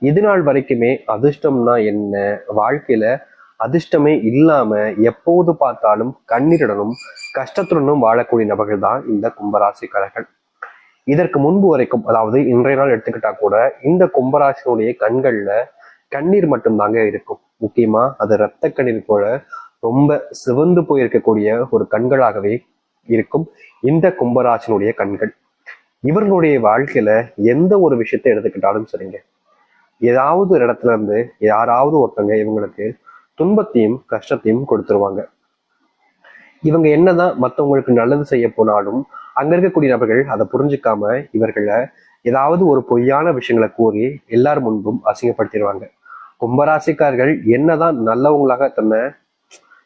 இது நாள் வரைக்குமே அதிர்ஷ்டம்னா என்ன, வாழ்க்கையில அதிர்ஷ்டமே இல்லாம எப்போது பார்த்தாலும் கண்ணீருடனும் கஷ்டத்துடனும் வாழக்கூடிய நபர்கள் தான் இந்த கும்பராசிக்காரர்கள். இதற்கு முன்பு வரைக்கும், அதாவது இன்றைய நாள் எடுத்துக்கிட்டா கூட, இந்த கும்பராசினுடைய கண்கள்ல கண்ணீர் மட்டும்தாங்க இருக்கும். முக்கியமா அது இரத்த கண்ணீர் போல ரொம்ப சிவந்து போயிருக்கக்கூடிய ஒரு கண்களாகவே இருக்கும் இந்த கும்பராசினுடைய கண்கள். இவர்களுடைய வாழ்க்கையில எந்த ஒரு விஷயத்தை எடுத்துக்கிட்டாலும் சரிங்க, ஏதாவது ஒரு இடத்துல இருந்து யாராவது ஒருத்தங்க இவங்களுக்கு துன்பத்தையும் கஷ்டத்தையும் கொடுத்துருவாங்க. இவங்க என்னதான் மற்றவங்களுக்கு நல்லது செய்ய போனாலும் அங்க இருக்கக்கூடிய நபர்கள் அதை புரிஞ்சுக்காம இவர்களை ஏதாவது ஒரு பொய்யான விஷயங்களை கூறி எல்லார் முன்பும் அசிங்கப்படுத்திடுவாங்க. கும்பராசிக்காரர்கள் என்னதான் நல்லவங்களாக தன்னை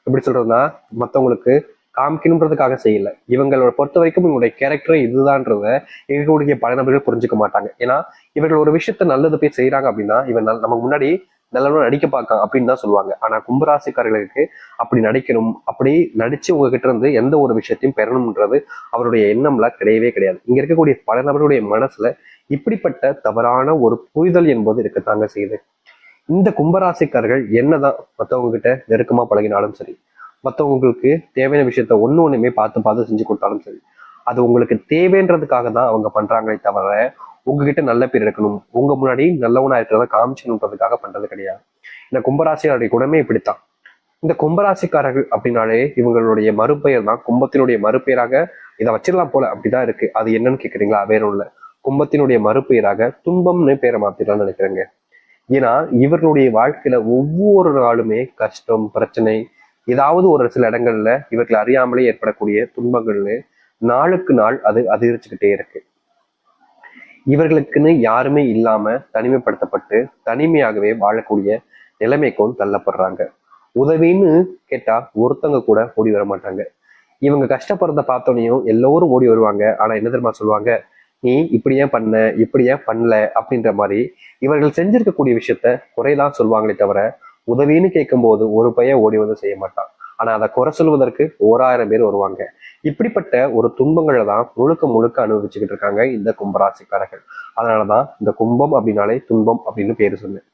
எப்படி சொல்றதுன்னா மற்றவங்களுக்கு காமிக்கணுன்றதுக்காக செய்யல. இவங்களோட பொறுத்த வரைக்கும் இவங்களுடைய கேரக்டர் இதுதான்றத எங்களுடைய பல நபர்கள் புரிஞ்சுக்க மாட்டாங்க. ஏன்னா இவர்கள் ஒரு விஷயத்த நல்லது போய் செய்யறாங்க அப்படின்னா இவன் நமக்கு முன்னாடி நல்லவனும் நடிக்க பார்க்க அப்படின்னு தான் சொல்லுவாங்க. ஆனா கும்பராசிக்காரர்களுக்கு அப்படி நடிக்கணும், அப்படி நடிச்சு உங்ககிட்ட இருந்து எந்த ஒரு விஷயத்தையும் பெறணும்ன்றது அவருடைய எண்ணம்லாம் கிடையவே கிடையாது. இங்க இருக்கக்கூடிய பல நபர்களுடைய மனசுல இப்படிப்பட்ட தவறான ஒரு புரிதல் என்பது இருக்கத்தாங்க செய்யுது. இந்த கும்பராசிக்காரர்கள் என்னதான் மற்றவங்க கிட்ட நெருக்கமா பழகினாலும் சரி, மற்றவங்களுக்கு தேவையான விஷயத்த ஒண்ணுமே பார்த்து பார்த்து செஞ்சு கொடுத்தாலும் சரி, அது உங்களுக்கு தேவைன்றதுக்காக தான் அவங்க பண்றாங்களே தவிர உங்ககிட்ட நல்ல பேர் எடுக்கணும், உங்க முன்னாடி நல்லவனா இருக்கிறத காமிச்சணுன்றதுக்காக பண்றது கிடையாது. இந்த கும்பராசிக்காரருடைய குணமே இப்படித்தான். இந்த கும்பராசிக்காரர்கள் அப்படின்னாலே இவங்களுடைய மறுபெயர் தான், கும்பத்தினுடைய மறுபெயராக இதை வச்சிடலாம் போல அப்படிதான் இருக்கு. அது என்னன்னு கேக்குறீங்களா? வேற இல்ல, கும்பத்தினுடைய மறுபெயராக துன்பம்னு பேரை மாத்திடலாம்னு நினைக்கிறேங்க. ஏன்னா இவர்களுடைய வாழ்க்கையில ஒவ்வொரு நாளுமே கஷ்டம் பிரச்சனை, ஏதாவது ஒரு சில இடங்கள்ல இவர்கள் அறியாமலே ஏற்படக்கூடிய துன்பங்கள்னு நாளுக்கு நாள் அது அதிகரிச்சுக்கிட்டே இருக்கு. இவர்களுக்குன்னு யாருமே இல்லாம தனிமைப்படுத்தப்பட்டு தனிமையாகவே வாழக்கூடிய நிலைமைக்கும் தள்ளப்படுறாங்க. உதவின்னு கேட்டா ஒருத்தங்க கூட ஓடி வர மாட்டாங்க. இவங்க கஷ்டப்படுறத பார்த்தோன்னையும் எல்லோரும் ஓடி வருவாங்க. ஆனா என்ன தெரியுமா சொல்லுவாங்க? நீ இப்படி ஏன் பண்ண, இப்படி ஏன் பண்ணல அப்படின்ற மாதிரி இவர்கள் செஞ்சிருக்கக்கூடிய விஷயத்த குறைதான் சொல்லுவாங்களே தவிர உதவின்னு கேட்கும் போது ஒரு பையன் ஓடி வந்து செய்ய மாட்டான். ஆனா அதை குறை சொல்வதற்கு 1000 பேர் வருவாங்க. இப்படிப்பட்ட ஒரு துன்பங்களை தான் முழுக்க முழுக்க அனுபவிச்சுக்கிட்டு இருக்காங்க இந்த கும்பராசிக்காரர்கள். அதனாலதான் இந்த கும்பம் அப்படின்னாலே துன்பம் அப்படின்னு பேரு சொன்னேன்.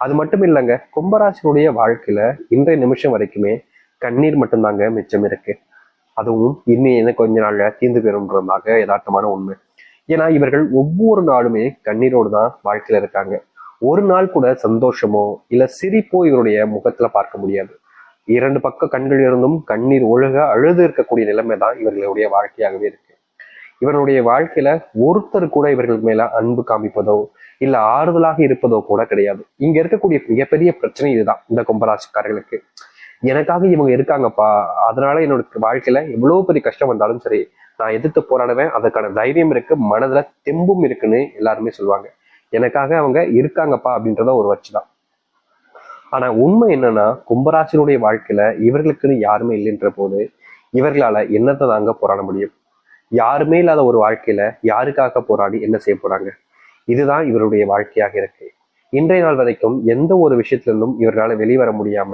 அது மட்டும் இல்லைங்க, கும்பராசினுடைய வாழ்க்கையில இன்றைய நிமிஷம் வரைக்குமே கண்ணீர் மட்டும்தாங்க மிச்சம் இருக்கு. அதுவும் இன்னும் கொஞ்ச நாள்ல தீர்ந்து பெறும்ன்றதாக யதார்த்தமான உண்மை. ஏன்னா இவர்கள் ஒவ்வொரு நாளுமே கண்ணீரோடு தான் வாழ்க்கையில இருக்காங்க. ஒரு நாள் கூட சந்தோஷமோ இல்ல சிரிப்போ இவருடைய முகத்துல பார்க்க முடியாது. 2 பக்க கண்கள் இருந்தும் கண்ணீர் ஒழுக அழுது இருக்கக்கூடிய நிலைமை தான் இவர்களுடைய வாழ்க்கையாகவே இருக்கு. இவருடைய வாழ்க்கையில ஒருத்தர் கூட இவர்கள் மேல அன்பு காமிப்பதோ இல்ல ஆறுதலாக இருப்பதோ கூட கிடையாது. இங்க இருக்கக்கூடிய மிகப்பெரிய பிரச்சனை இதுதான் இந்த கும்பராசிக்காரர்களுக்கு. எனக்காக இவங்க இருக்காங்கப்பா, அதனால என்னோட வாழ்க்கையில எவ்வளவு பெரிய கஷ்டம் வந்தாலும் சரி நான் எதிர்த்து போராடுவேன், அதுக்கான தைரியம் இருக்கு, மனதுல தெம்பும் இருக்குன்னு எல்லாருமே சொல்லுவாங்க. எனக்காக அவங்க இருக்காங்கப்பா அப்படின்றத ஒரு வச்சுதான். ஆனா உண்மை என்னன்னா கும்பராசினுடைய வாழ்க்கையில இவர்களுக்குன்னு யாருமே இல்லைன்ற போது இவர்களால என்னத்தை தாங்க போராட முடியும்? யாருமே இல்லாத ஒரு வாழ்க்கையில யாருக்காக போராடி என்ன செய்ய போறாங்க? இதுதான் இவருடைய வாழ்க்கையாக இருக்கு. இன்றைய நாள் வரைக்கும் எந்த ஒரு விஷயத்துல இருந்தும் இவர்களால வெளிவர முடியாம,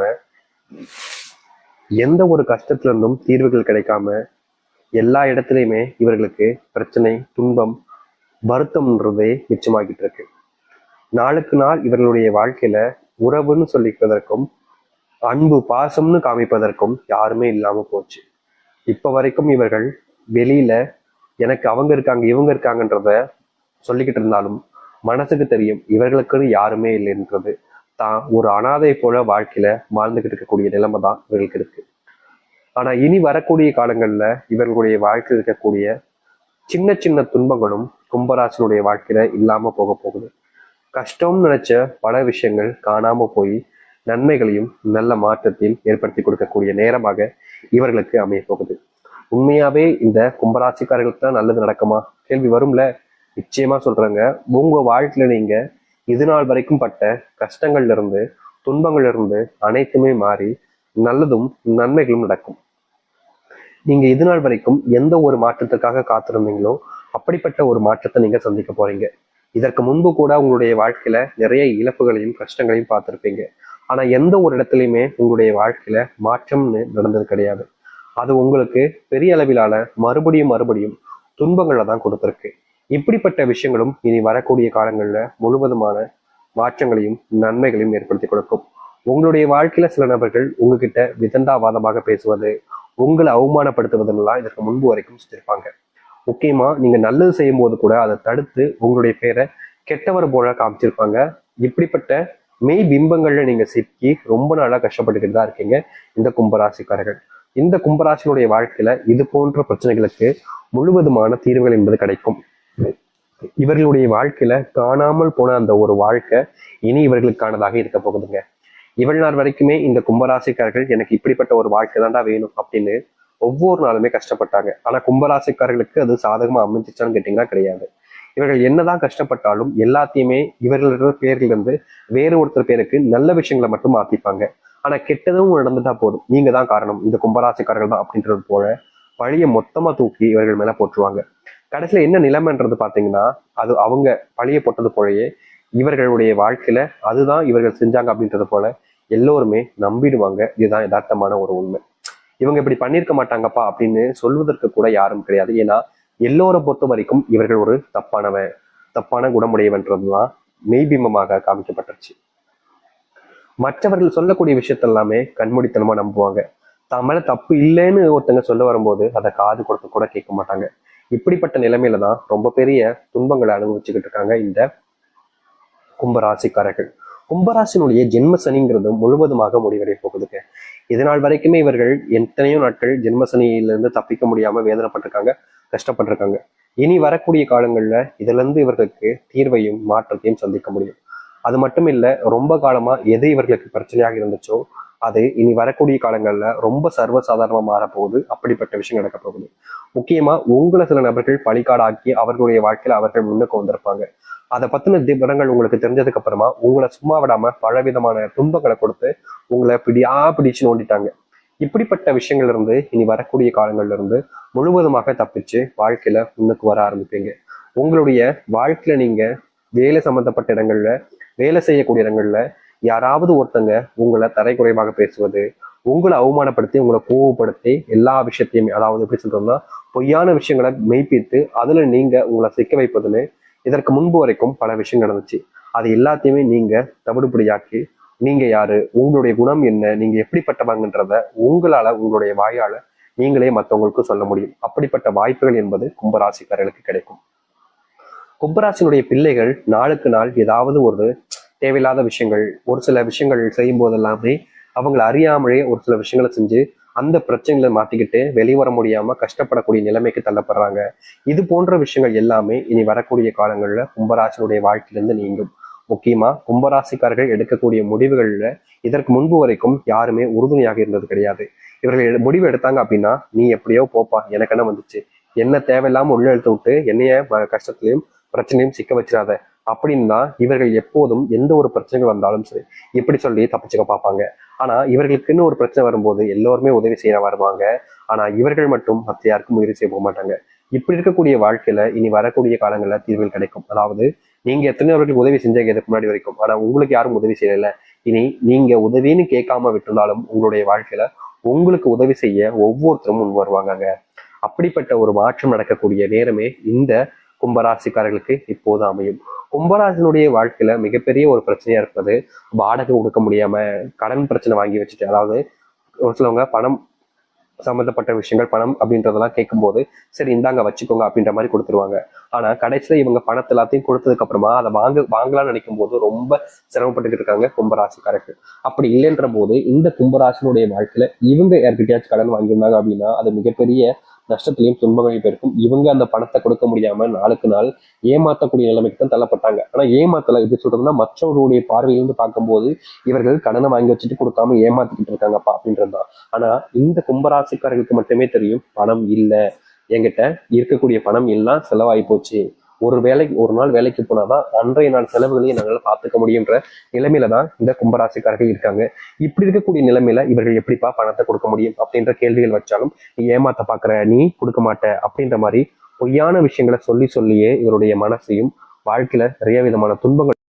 எந்த ஒரு கஷ்டத்துல இருந்தும் தீர்வுகள் கிடைக்காம, எல்லா இடத்துலையுமே இவர்களுக்கு பிரச்சனை, துன்பம், வருத்தம்ன்றதே மிச்சமாகிட்டு இருக்கு. நாளுக்கு நாள் இவர்களுடைய வாழ்க்கையில உறவுன்னு சொல்லிப்பதற்கும் அன்பு பாசம்னு காமிப்பதற்கும் யாருமே இல்லாம போச்சு. இப்ப வரைக்கும் இவர்கள் வெளியில எனக்கு அவங்க இருக்காங்க இவங்க இருக்காங்கன்றத சொல்லிக்கிட்டு இருந்தாலும் மனசுக்கு தெரியும் இவர்களுக்குன்னு யாருமே இல்லைன்றது. தான் ஒரு அனாதை போல வாழ்க்கையில வாழ்ந்துகிட்டு இருக்கக்கூடிய நிலைமை தான் இவர்களுக்கு இருக்கு. ஆனா இனி வரக்கூடிய காலங்கள்ல இவர்களுடைய வாழ்க்கையில் இருக்கக்கூடிய சின்ன சின்ன துன்பங்களும் கும்பராசினுடைய வாழ்க்கையில இல்லாம போக போகுது. கஷ்டம்னு நினைச்ச பல விஷயங்கள் காணாம போய் நன்மைகளையும் நல்ல மாற்றத்தையும் ஏற்படுத்தி கொடுக்கக்கூடிய நேரமாக இவர்களுக்கு அமைய போகுது. உண்மையாவே இந்த கும்பராசிக்காரர்களுக்கு தான் நல்லது நடக்குமா? கேள்வி வரும்ல. நிச்சயமா சொல்றேங்க, உங்க வாழ்க்கையில நீங்க இது நாள் வரைக்கும் பட்ட கஷ்டங்கள்ல இருந்து துன்பங்கள்ல இருந்து அனைத்துமே மாறி நல்லதும் நன்மைகளும் நடக்கும். நீங்க இது நாள் வரைக்கும் எந்த ஒரு மாற்றத்துக்காக காத்திருந்தீங்களோ அப்படிப்பட்ட ஒரு மாற்றத்தை நீங்க சந்திக்க போறீங்க. இதற்கு முன்பு கூட உங்களுடைய வாழ்க்கையில நிறைய இழப்புகளையும் கஷ்டங்களையும் பார்த்திருப்பீங்க. ஆனா எந்த ஒரு இடத்துலையுமே உங்களுடைய வாழ்க்கையில மாற்றம்னு நடந்தது கிடையாது. அது உங்களுக்கு பெரிய அளவிலான மறுபடியும் மறுபடியும் துன்பங்களை தான் கொடுத்துருக்கு. இப்படிப்பட்ட விஷயங்களும் இனி வரக்கூடிய காலங்கள்ல முழுவதுமான மாற்றங்களையும் நன்மைகளையும் ஏற்படுத்தி கொடுக்கும். உங்களுடைய வாழ்க்கையில சில நபர்கள் உங்ககிட்ட விதண்டாவாதமாக பேசுவது, உங்களை அவமானப்படுத்துவதெல்லாம் இதற்கு முன்பு வரைக்கும் செஞ்சிருப்பாங்க. முக்கியமா நீங்க நல்லது செய்யும் போது கூட அதை தடுத்து உங்களுடைய பேரை கெட்டவர் போல காமிச்சிருப்பாங்க. இப்படிப்பட்ட மெய் பிம்பங்கள்ல நீங்க சிக்கி ரொம்ப நாளா கஷ்டப்பட்டுக்கிட்டு தான் இருக்கீங்க இந்த கும்பராசிக்காரர்கள். இந்த கும்பராசினுடைய வாழ்க்கையில இது போன்ற பிரச்சனைகளுக்கு முழுவதுமான தீர்வுகள் என்பது கிடைக்கும். இவர்களுடைய வாழ்க்கையில காணாமல் போன அந்த ஒரு வாழ்க்கை இனி இவர்களுக்கானதாக இருக்க போகுதுங்க. இவள் நாள் வரைக்குமே இந்த கும்பராசிக்காரர்கள் எனக்கு இப்படிப்பட்ட ஒரு வாழ்க்கை தான்டா வேணும் அப்படின்னு ஒவ்வொரு நாளுமே கஷ்டப்பட்டாங்க. ஆனா கும்பராசிக்காரர்களுக்கு அது சாதகமா அமைஞ்சிச்சான்னு கேட்டீங்கன்னா கிடையாது. இவர்கள் என்னதான் கஷ்டப்பட்டாலும் எல்லாத்தையுமே இவர்களோட பேர்ல வேறு ஒருத்தர் பேருக்கு நல்ல விஷயங்களை மட்டும் மாத்திப்பாங்க. ஆனா கெட்டதும் நடந்துட்டா போதும், நீங்க தான் காரணம், இந்த கும்பராசிக்காரர்கள் தான் அப்படின்றது போல பழிய மொத்தமா தூக்கி இவர்கள் மேல போட்டுருவாங்க. கடைசியில என்ன நிலைமைன்றது பாத்தீங்கன்னா, அது அவங்க பழிய போட்டது போலயே இவர்களுடைய வாழ்க்கையில அதுதான் இவர்கள் செஞ்சாங்க அப்படின்றது போல எல்லோருமே நம்பிடுவாங்க. இதுதான் யதார்த்தமான ஒரு உண்மை. இவங்க இப்படி பண்ணியிருக்க மாட்டாங்கப்பா அப்படின்னு சொல்வதற்கு கூட யாரும் கிடையாது. ஏன்னா எல்லோரை பொறுத்த வரைக்கும் இவர்கள் ஒரு தப்பான குணமுடையவன்றதுதான் மெய்பிம்பமாக காமிக்கப்பட்டுருச்சு. மற்றவர்கள் சொல்லக்கூடிய விஷயத்த எல்லாமே கண்மூடித்தனமா நம்புவாங்க. தான் மேல தப்பு இல்லைன்னு ஒருத்தங்க சொல்ல வரும்போது அதை காது கொடுத்து கூட கேட்க மாட்டாங்க. இப்படிப்பட்ட நிலைமையில தான் ரொம்ப பெரிய துன்பங்களை அனுபவிச்சுக்கிட்டு இருக்காங்க இந்த கும்பராசிக்காரர்கள். கும்பராசினுடைய ஜென்ம சனிங்கிறது முழுவதுமாக முடிவடைய போகுதுங்க. இதனால் வரைக்குமே இவர்கள் எத்தனையோ நாட்கள் ஜென்ம சனியிலிருந்து தப்பிக்க முடியாம வேதனைப்பட்டிருக்காங்க, கஷ்டப்பட்டிருக்காங்க. இனி வரக்கூடிய காலங்கள்ல இதுல இருந்து இவர்களுக்கு தீர்வையும் மாற்றத்தையும் சந்திக்க முடியும். அது மட்டும் இல்ல, ரொம்ப காலமா எது இவர்களுக்கு பிரச்சனையாக இருந்துச்சோ அது இனி வரக்கூடிய காலங்கள்ல ரொம்ப சர்வசாதாரணமா மாறப்போகுது. அப்படிப்பட்ட விஷயம் நடக்க போகுது. முக்கியமா உங்களை சில நபர்கள் பழிகாடாக்கி அவர்களுடைய வாழ்க்கையில அவர்கள் முன்னுக்கு வந்திருப்பாங்க. அதை பத்தின விவரங்கள் உங்களுக்கு தெரிஞ்சதுக்கு அப்புறமா உங்களை சும்மா விடாம பலவிதமான துன்பங்களை கொடுத்து உங்களை பிடிச்சு நோண்டிட்டாங்க. இப்படிப்பட்ட விஷயங்கள்ல இருந்து இனி வரக்கூடிய காலங்கள்ல இருந்து முழுவதுமாக தப்பிச்சு வாழ்க்கையில முன்னுக்கு வர ஆரம்பிப்பீங்க. உங்களுடைய வாழ்க்கையில நீங்க வேலை சம்பந்தப்பட்ட இடங்கள்ல, வேலை செய்யக்கூடிய இடங்கள்ல யாராவது ஒருத்தங்க உங்களை தரைக்குறைவாக பேசுவது, உங்களை அவமானப்படுத்தி உங்களை கோவப்படுத்தி எல்லா விஷயத்தையுமே, அதாவது எப்படி சொல்றோம்னா பொய்யான விஷயங்களை மெய்ப்பித்து அதுல நீங்க உங்களை சிக்க வைப்பதுன்னு இதற்கு முன்பு வரைக்கும் பல விஷயம் நடந்துச்சு. அது எல்லாத்தையுமே நீங்க தவிடுபடியாக்கி நீங்க யாரு, உங்களுடைய குணம் என்ன, நீங்க எப்படிப்பட்டவங்கன்றத உங்களால உங்களுடைய வாயால நீங்களே மற்றவங்களுக்கு சொல்ல முடியும். அப்படிப்பட்ட வாய்ப்புகள் என்பது கும்பராசிக்காரர்களுக்கு கிடைக்கும். கும்பராசினுடைய பிள்ளைகள் நாளுக்கு நாள் ஏதாவது ஒரு தேவையில்லாத விஷயங்கள், ஒரு சில விஷயங்கள் செய்யும் போதெல்லாமே அவங்களை அறியாமலே ஒரு சில விஷயங்களை செஞ்சு அந்த பிரச்சனைகளை மாத்திக்கிட்டு வெளிவர முடியாம கஷ்டப்படக்கூடிய நிலைமைக்கு தள்ளப்படுறாங்க. இது போன்ற விஷயங்கள் எல்லாமே இனி வரக்கூடிய காலங்கள்ல கும்பராசினுடைய வாழ்க்கையிலிருந்து நீங்கும். முக்கியமா கும்பராசிக்காரர்கள் எடுக்கக்கூடிய முடிவுகள்ல இதற்கு முன்பு வரைக்கும் யாருமே உறுதுணையாக இருந்தது கிடையாது. இவர்கள் முடிவு எடுத்தாங்க அப்படின்னா, நீ எப்படியோ போப்பா, எனக்கு என்ன வந்துச்சு, என்ன தேவையில்லாம உள்ள எழுத்து விட்டு என்னைய கஷ்டத்திலையும் பிரச்சனையும் சிக்க வச்சிடாத அப்படின்னு தான் இவர்கள் எப்போதும் எந்த ஒரு பிரச்சனைகள் வந்தாலும் சரி இப்படி சொல்லி தப்பிச்சுக்க பார்ப்பாங்க. ஆனா இவர்களுக்குன்னு ஒரு பிரச்சனை வரும்போது எல்லோருமே உதவி செய்ய வருவாங்க. ஆனா இவர்கள் மட்டும் மற்ற யாருக்கும் உதவி செய்ய போக மாட்டாங்க. இப்படி இருக்கக்கூடிய வாழ்க்கையில இனி வரக்கூடிய காலங்கள்ல தீர்வுகள் கிடைக்கும். அதாவது நீங்க எத்தனையவர்களுக்கு உதவி செஞ்சீங்க இதுக்கு முன்னாடி வரைக்கும், ஆனா உங்களுக்கு யாரும் உதவி செய்யல. இனி நீங்க உதவின்னு கேட்காம விட்டுருந்தாலும் உங்களுடைய வாழ்க்கையில உங்களுக்கு உதவி செய்ய ஒவ்வொருத்தரும் முன் வருவாங்க. அப்படிப்பட்ட ஒரு மாற்றம் நடக்கக்கூடிய நேரமே இந்த கும்பராசிக்காரர்களுக்கு இப்போது அமையும். கும்பராசினுடைய வாழ்க்கையில மிகப்பெரிய ஒரு பிரச்சனையா இருப்பது வாடகை கொடுக்க முடியாம கடன் பிரச்சனை வாங்கி வச்சுட்டு, அதாவது ஒரு சிலவங்க பணம் சம்பந்தப்பட்ட விஷயங்கள், பணம் அப்படின்றதெல்லாம் கேட்கும்போது சரி இந்தாங்க வச்சுக்கோங்க அப்படின்ற மாதிரி கொடுத்துருவாங்க. ஆனா கடைசியில இவங்க பணத்தை எல்லாத்தையும் கொடுத்ததுக்கு அப்புறமா அதை வாங்கலாம்னு நினைக்கும் போது ரொம்ப சிரமப்பட்டுக்கிட்டு இருக்காங்க கும்பராசிக்காரர்கள். அப்படி இல்லைன்ற போது இந்த கும்பராசினுடைய வாழ்க்கையில இவங்க யார்கிட்டயாச்சும் கடன் வாங்கியிருந்தாங்க அப்படின்னா அது மிகப்பெரிய நஷ்டத்திலையும் துன்பங்களையும் போயிருக்கும். இவங்க அந்த பணத்தை கொடுக்க முடியாம நாளுக்கு நாள் ஏமாத்தக்கூடிய நிலைமைக்கு தான் தள்ளப்பட்டாங்க. ஆனா ஏமாத்தல எப்படி சொல்றதுன்னா, மற்றவர்களுடைய பார்வையிலிருந்து பார்க்கும்போது இவர்கள் கடனை வாங்கி வச்சுட்டு கொடுக்காம ஏமாத்திக்கிட்டு இருக்காங்கப்பா அப்படின்றதுதான். ஆனா இந்த கும்பராசிக்காரர்களுக்கு மட்டுமே தெரியும், பணம் இல்லை, என்கிட்ட இருக்கக்கூடிய பணம் எல்லாம் செலவாகி போச்சு, ஒரு நாள் வேலைக்கு போனாதான் அன்றைய நாள் செலவுகளையும் என்னால பார்த்துக்க முடியுன்ற நிலைமையில தான் இந்த கும்பராசிக்காரர்கள் இருக்காங்க. இப்படி இருக்கக்கூடிய நிலைமையில இவர்கள் எப்படிப்பா பணத்தை கொடுக்க முடியும் அப்படின்ற கேள்விகள் வச்சாலும், நீ ஏமாத்த பாக்குற, நீ கொடுக்க மாட்ட அப்படின்ற மாதிரி பொய்யான விஷயங்களை சொல்லியே இவருடைய மனசையும் வாழ்க்கையில நிறைய விதமான துன்பங்கள்